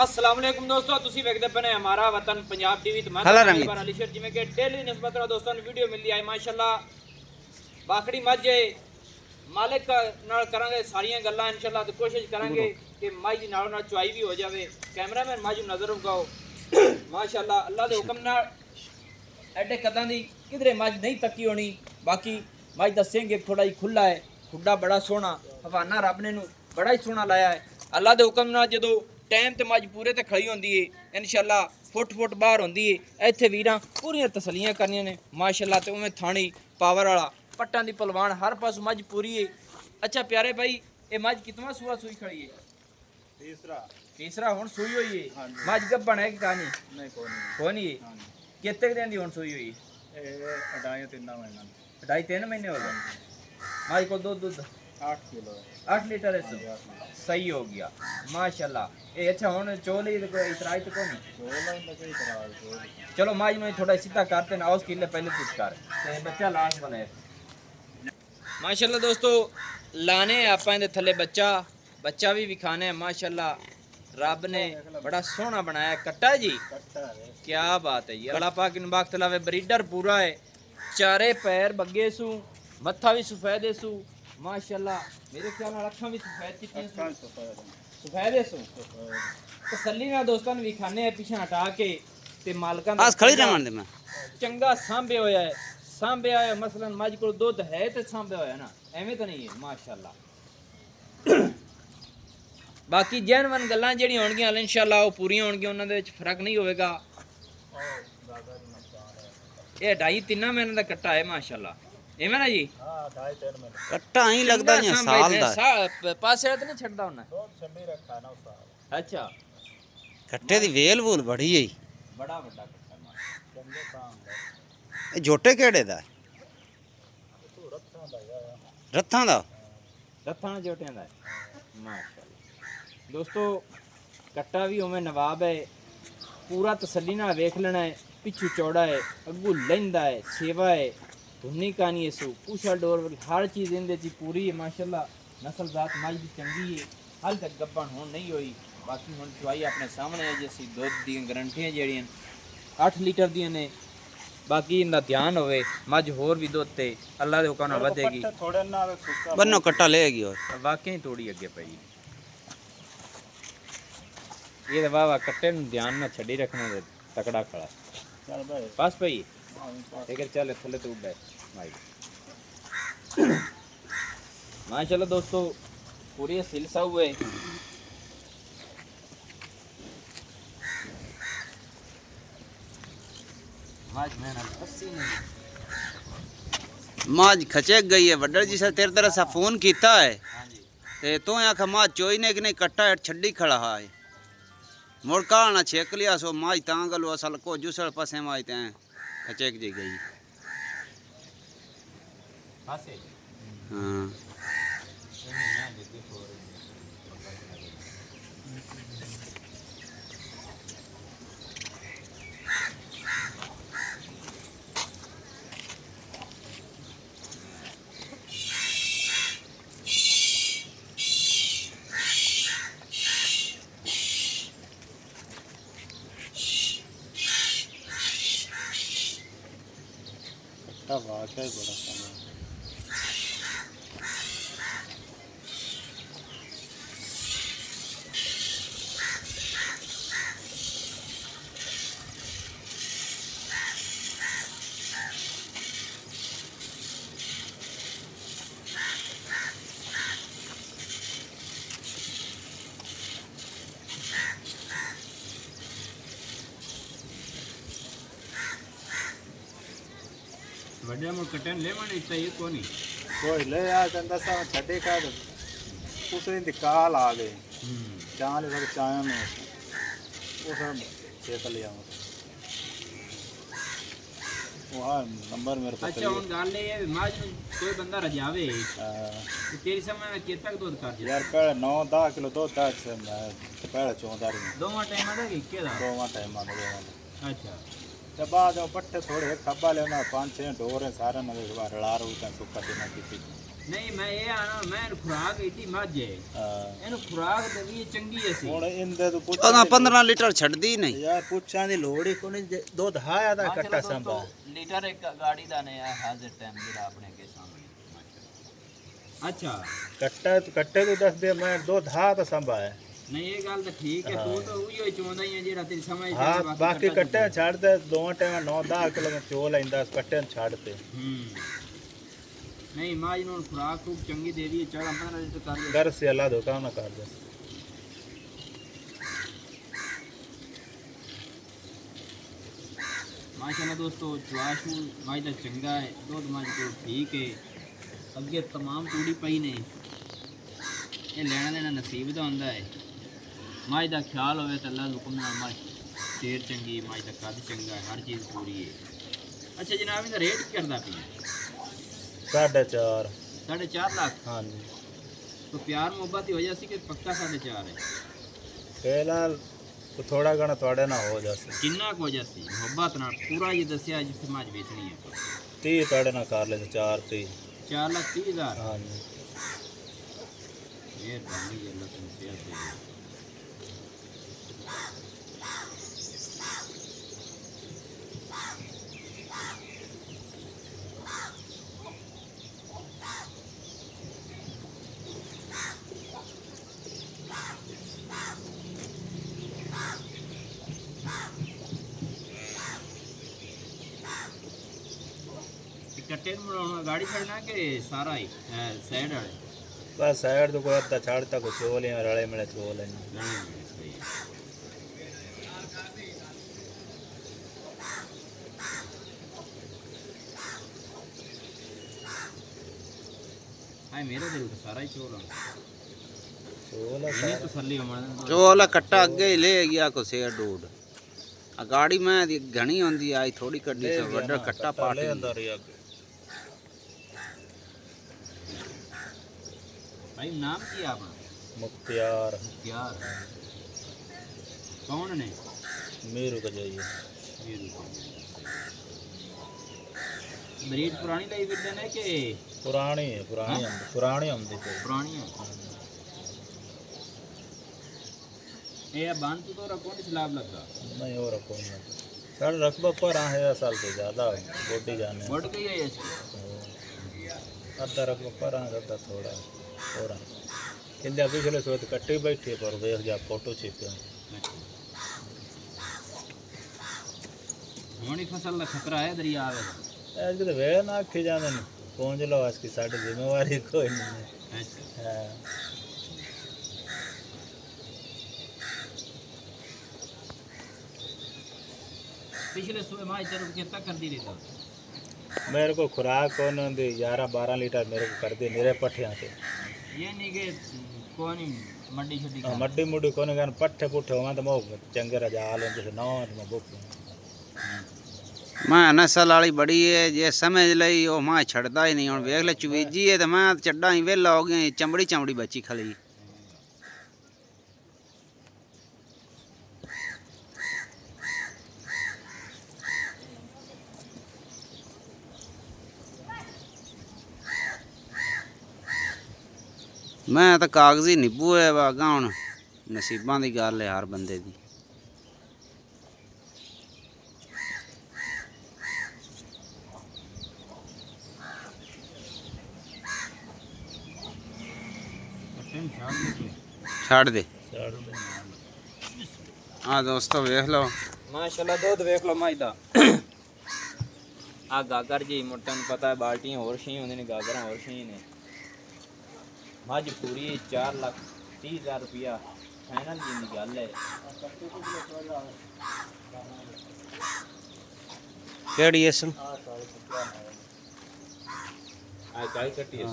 अस्सलाम वालेकुम दोस्तों, ਤੁਸੀਂ ਵੇਖਦੇ ਪਏ ਹਮਾਰਾ ਵਤਨ ਪੰਜਾਬ ਟੀਵੀ ਤੇ ਮੈਂ ਬਾਰ ਅਲੀਸ਼ਰ ਜਿਵੇਂ ਕਿ ਡੇਲੀ ਨਿਸਬਤ ਨਾਲ ਦੋਸਤਾਂ ਨੂੰ ਵੀਡੀਓ ਮਿਲਦੀ ਹੈ ਮਾਸ਼ਾਅੱਲਾ। ਬਾਖੜੀ ਮੱਝ ਮਾਲਕ ਨਾਲ ਕਰਾਂਗੇ ਸਾਰੀਆਂ ਗੱਲਾਂ ਇਨਸ਼ਾਅੱਲਾ ਤੇ ਕੋਸ਼ਿਸ਼ ਕਰਾਂਗੇ ਕਿ ਮੱਝ ਨਾਲ ਨਾਲ ਚੁਆਈ ਵੀ ਹੋ ਜਾਵੇ। ਕੈਮਰਾਮੈਨ ਮੱਝ ਨੂੰ ਨਜ਼ਰ ਰਖਾਓ ਮਾਸ਼ਾਅੱਲਾ। ਅੱਲਾ ਦੇ ਹੁਕਮ ਨਾਲ ਐਡੇ ਕਦਾਂ ਦੀ ਕਿਧਰੇ ਮੱਝ ਨਹੀਂ ਤੱਕੀ ਹੋਣੀ। ਬਾਕੀ ਮੱਝ ਦੱਸेंगे ਥੋੜਾ ਜਿਹਾ ਖੁੱਲਾ ਹੈ, ਖੁੱਡਾ ਬੜਾ ਸੋਹਣਾ ਹਵਾਨਾ ਰੱਬ ਨੇ ਨੂੰ ਬੜਾ ਹੀ ਸੋਹਣਾ ਲਾਇਆ ਹੈ। ਅੱਲਾ ਦੇ ਹੁਕਮ ਨਾਲ ਜਦੋਂ टाइम तो मज पूरे तो खड़ी होंगी है इंशाल्लाह, फुट बाहर होंगी है। इत्थे वीरां पूरियां तसलियां करनियां ने माशाल्लाह। तो उवें थानी पावर वाला पट्टां दी पलवान हर पास मज पूरी है। अच्छा प्यारे भाई, ये मज कितना सुआ सूई खड़ी है? तीसरा हुण सूई हुई है। मज गब्बन है कि कहानी? नहीं कोई नहीं है। कितने दिन दी हुण सूई हुई? 2.5-3 महीने हो गए। मज को दूध 8 किलो 8 लीटर है। सही हो गया माशाल्लाह। ये अच्छा हुन चोली कोई इतराई तो कोनी? चलो माज में थोड़ा सीधा करते ना, उसके लिए पहले कुछ कर ते बच्चा लास्ट बने माशाल्लाह। दोस्तों लाने आप इहदे थले बच्चा भी विखाने माशाल्लाह। रब ने बड़ा सोहना बनाया कट्टा जी, क्या बात है जी। अल्लाह पाक इन वक्त लावे ब्रीडर पूरा है। चारे पैर बग्गे सू, मत्था भी सफेद सू माशाल्लाह। मेरे ख्याल नाल अखां भी सफेद कीतियां सफेद सू। तसल्ली नाल दोस्तां नूं विखाने पिछे हटा के ते मालकां दा खड़ी रहण दे। मैं चंगा सांभे होया है, सांभे आया मसलन मज कोल दुध है ते सांभे होया ना, एवें तो नहीं है माशाल्लाह। बाकी जैनवन गल्लां जेहड़ियां होणगियां इंशाल्लाह वो पूरियां होणगियां, उन्हां दे विच फर्क नहीं होवेगा। ये 2.5-3 महीने दा कट्टा है माशाल्लाह, एवें ना जी? हां 2.5-3 महीने कट्टा ही लगदा नहीं साल दा। पासे तो नहीं छड़दा हुन दो छंडी रखा ना साल। अच्छा कट्टे दी वेल वूल बड़ी है, बड़ा बड़ा कट्टा माशाल्लाह। चंगे काम ए जोटे केड़े दा? तो रत्थां दा जोटियां दा माशाल्लाह। दोस्तों कट्टा भी उवें नवाब है, पूरा तसल्ली नाल वेख लेना है। पिछू चौड़ा है, अगू लैंदा है, सेवा है, धुनी कहानी है सू पूछा डोर हर चीज़ इनदे ची पूरी है माशाल्लाह। नस्ल जात मज की चंगी है, हाल तक गब्बन हुण नहीं हुई। बाकी हुण चवाई अपने सामने है जी। असीं दुध दी गारंटियां जेहड़ियां 8 लीटर दियां ने। बाकी इनका ध्यान होवे मज होर भी दुध ते अल्लाह दे हुक्म नाल वधेगी। बन्नो कट्टा लेगी और वाकई थोड़ी अगे पई। ये वाह वाह कट्टे नूं ध्यान ना छड़ी रखना दे तकड़ा खड़ा चल भाई पास पई लेकर चल थले तो उड़ भाई माशाल्लाह। दोस्तों पूरी सिलसा हुए माज खचक गई है वड्डर जी से तेरे तरह सा फोन किया है ते तो आख माज चोई ने कि नहीं कट्टा छड्डी खड़ा है मुड़ काना छेक लिया सो माज तां गलो असल को जुसल पसे माज ते खचक जी गई। हाँ वाकई बड़ा वड्डे मुड़ कट्टे ले माने चाहिए कोनी कोई ले आ चंदा सा छड्डे का उस दिन काल आ गए चाल लग चाया में वो सब चेक लिया वो हां नंबर मेरे पास। अच्छा उन गाल ले माज कोई बंदा रजावे तो तेरी समय में कितना दूध कर यार पहले 9-10 किलो दूध था पहले 14 में दो टाइम आदा कि के दा दो टाइम आ गया। अच्छा जब बाद पट्टे थोड़े खब्बा लेना 5-6 ढोर है सारे नवे रला रू सुक्का देना की ਨਹੀਂ ਮੈਂ ਇਹ ਆਣਾ ਮੈਂ ਖੁਰਾਕ ਏਡੀ ਮੱਝ ਹੈ ਇਹਨੂੰ ਖੁਰਾਕ ਦੇਵੀ ਚੰਗੀ ਅਸੀਂ ਹੁਣ ਇਹਦੇ ਤੋਂ ਪੁੱਛ 14-15 ਲੀਟਰ ਛੱਡਦੀ ਨਹੀਂ ਯਾਰ ਪੁੱਛਾਂ ਦੀ ਲੋੜ ਹੀ ਕੋਈ ਨਹੀਂ ਦੁੱਧ ਹਾਇਆ ਦਾ ਕੱਟਾ ਸੰਭਾ ਲੀਟਰ ਇੱਕ ਗਾੜੀ ਦਾ ਨੇ ਆ ਹਾਜ਼ਰ ਟਾਈਮ ਜਿਹੜਾ ਆਪਣੇ ਕੇ ਸਾਹਮਣੇ ਅੱਛਾ ਕੱਟੇ ਤੋਂ ਦੱਸ ਦੇ ਮੈਂ ਦੁੱਧ ਹਾ ਤਾਂ ਸੰਭਾ ਹੈ ਨਹੀਂ ਇਹ ਗੱਲ ਤਾਂ ਠੀਕ ਹੈ ਤੂੰ ਤਾਂ ਉਹੀ ਹੋਈ ਚਾਹੁੰਦਾ ਹੀ ਹੈ ਜਿਹੜਾ ਤੇਰੀ ਸਮਝ ਹਾਂ ਬਾਕੀ ਕੱਟੇ ਛੱਡ ਦੇ ਦੋ ਟਾਈਮ 9-10 ਕਿਲੋ ਮੈਂ ਚੋ ਲੈਂਦਾ ਕੱਟੇ ਨੂੰ ਛੱਡ ਤੇ ਨਹੀਂ ਮਾਂ ਨੂੰ ਖੁਰਾਕ ਖੂਬ ਚੰਗੀ ਦੇ ਦੀ 14-15 ਲੀਟਰ ਕਰ ਦੇ घर से अल्लाह धोखा ना कर दे माशाल्लाह दोस्तों चुआशू माई का चंगा है दूध माई को ठीक है अगे तमाम तूड़ी पई ने ये लेना देना नसीब का होंदा है माई का ख्याल होवे तो अल्लाह हुक्म नाल माई शेर चंगी माई का कद चंगा है हर चीज़ पूरी है अच्छा जनाब इनका रेट करदा पिया 4.5 4.5 लाख हाँ जी तो प्यार मोहब्बत की वजह से कि पक्का 4.5 है पहला तो थोड़ा घना थोड़े ना हो जासे किन्ना को वजह से मोहब्बत ना पूरा ये दसिया जिथे मज बेचनी है 30 थोड़े ना कर ले 4,30,000 हाँ जी ये बानी अल्लाह तुम पे दे कट्टे में गाड़ी खड़ना के सारा ही साइड वाले बस साइड तो कोई अद्धा छाड़ता को चोल या रले मिले चोल है हाय मेरा दिल तो सारा ही चोल चोल है तो सल्ली उमर चोला कट्टा अगे ही ले गया को शेर डूड आ गाड़ी में घनी होंदी आई थोड़ी कड्डी से वड्डा कट्टा पाट अंदर ही भाई नाम की आपका मुख्तियार यार कौन ने मेरू का जाइए ब्रीड पुरानी लाई फिरते ने कि पुरानी है पुरानी हम देखो पुरानी है ये बांध तो रखो नहीं सलाब लगा नहीं और रखो ना सर रकबा पर है साल से ज़्यादा बोटी जाने बढ़ गई है इसकी अद्धा रकबा पर अद्धा थोड़ा और इंडिया पिछले सोच कट्टी बैठी पर वेख जा फोटो छिपे होनी फसल का खतरा है दरिया आवेगा आज के वे ना आखी जाने पहुंच लो आज की साड़ी जिम्मेवारी कोई नहीं अच्छा है पिछले सुबह माँ इधर कितना कर दी रहता मेरे को खुराक कौन दी 11-12 लीटर मेरे को कर दी मेरे पट्ठियाँ से ये नहीं कि कौन मंडी छुट्टी मड्डी मुड्डी कौन गन पट्ठे पुट्ठे वहाँ तो मैं चंगे रजा हाल जैसे नौ में बुक मैं नस्ल वाली बड़ी है जे समझ लई ओ मां छड़दा ही नहीं हुण वेख ले चवीजी है तो मैं चड्डा ही वेला हो गया चमड़ी चमड़ी बची खली मैं तो कागजी नींबू है वागा हुण नसीबां दी गल है हर बंदे दी छड़ दे हाँ दोस्तों वेख लो माशाल्लाह दूध वेख लो माई दा आ गागर जी मुट्टन पता है बाल्टियां और छी होंदी ने गागरां और छी ने मझ पूरी 4,30,000 रुपया फाइनल जी दी गल है केड़ी इसम आ काई कट्टी है